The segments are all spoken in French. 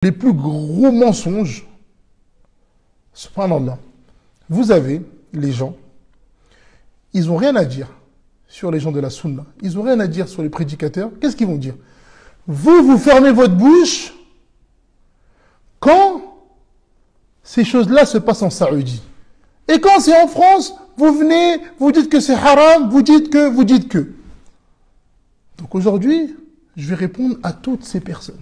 Les plus gros mensonges, subhanallah, vous avez les gens, ils n'ont rien à dire sur les gens de la sunna, ils n'ont rien à dire sur les prédicateurs. Qu'est-ce qu'ils vont dire? Vous fermez votre bouche quand ces choses-là se passent en Saoudi. Et quand c'est en France, vous venez, vous dites que c'est haram, vous dites que. Donc aujourd'hui, je vais répondre à toutes ces personnes.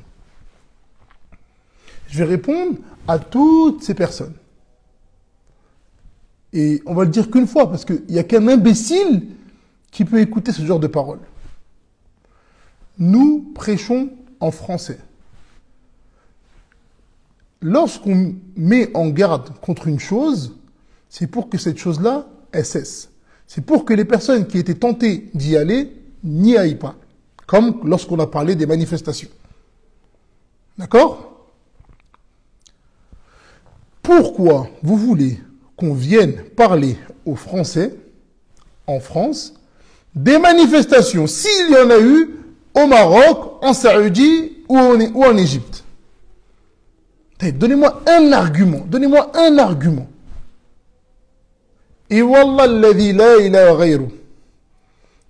Je vais répondre à toutes ces personnes. Et on va le dire qu'une fois, parce qu'il n'y a qu'un imbécile qui peut écouter ce genre de paroles. Nous prêchons en français. Lorsqu'on met en garde contre une chose, c'est pour que cette chose-là, elle cesse. C'est pour que les personnes qui étaient tentées d'y aller n'y aillent pas. Comme lorsqu'on a parlé des manifestations. D'accord ? Pourquoi vous voulez qu'on vienne parler aux Français, en France, des manifestations, s'il y en a eu au Maroc, en Saoudi ou en Égypte? Donnez-moi un argument. Donnez-moi un argument. Et wallah alladhi la ilaha ghayru.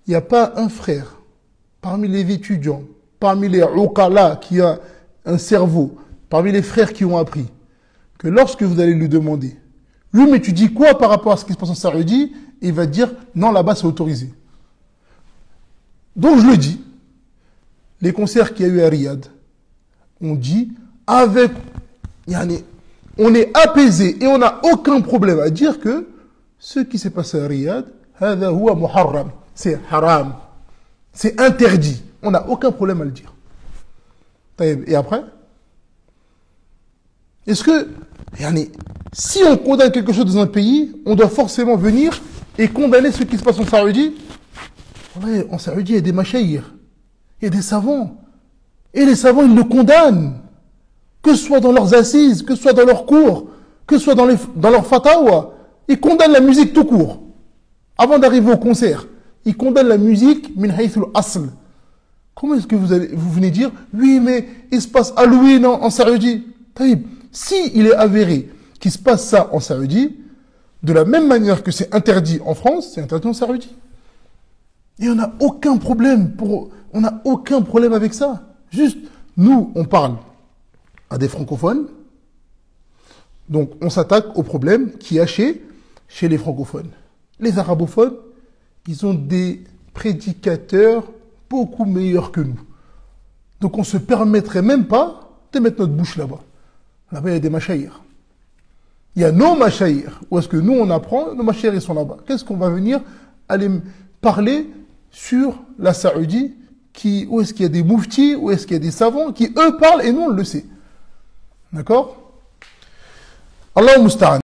Il n'y a pas un frère parmi les étudiants, parmi les uqala qui a un cerveau, parmi les frères qui ont appris, que lorsque vous allez lui demander, lui, mais tu dis quoi par rapport à ce qui se passe en Saoudi? Il va dire, non, là-bas c'est autorisé. Donc je le dis, les concerts qu'il y a eu à Riyad, on dit, avec, on est apaisé et on n'a aucun problème à dire que ce qui s'est passé à Riyad, hada huwa muharram, c'est haram, c'est interdit. On n'a aucun problème à le dire. Et après, est-ce que, si on condamne quelque chose dans un pays, on doit forcément venir et condamner ce qui se passe en Saoudi? Ouais, en Saoudi, il y a des machaïrs, il y a des savants. Et les savants, ils le condamnent. Que ce soit dans leurs assises, que ce soit dans leurs cours, que ce soit dans leurs fatawa. Ils condamnent la musique tout court. Avant d'arriver au concert, ils condamnent la musique min haythul asl. Comment est-ce que vous venez dire, oui, mais il se passe Halloween en Saoudi? Si il est avéré qu'il se passe ça en Saoudi, de la même manière que c'est interdit en France, c'est interdit en Saoudi. Et on n'a aucun problème avec ça. Juste, nous, on parle à des francophones, donc on s'attaque au problème qu'il y a chez les francophones. Les arabophones, ils ont des prédicateurs beaucoup meilleurs que nous. Donc on ne se permettrait même pas de mettre notre bouche là-bas. Là-bas, il y a des machaïrs. Il y a nos machaïrs. Où est-ce que nous, on apprend? Nos machaïrs, ils sont là-bas. Qu'est-ce qu'on va venir aller parler sur la Saoudi? Où est-ce qu'il y a des mouftis? Où est-ce qu'il y a des savants qui, eux, parlent et nous, on le sait. D'accord? Allahu musta'an.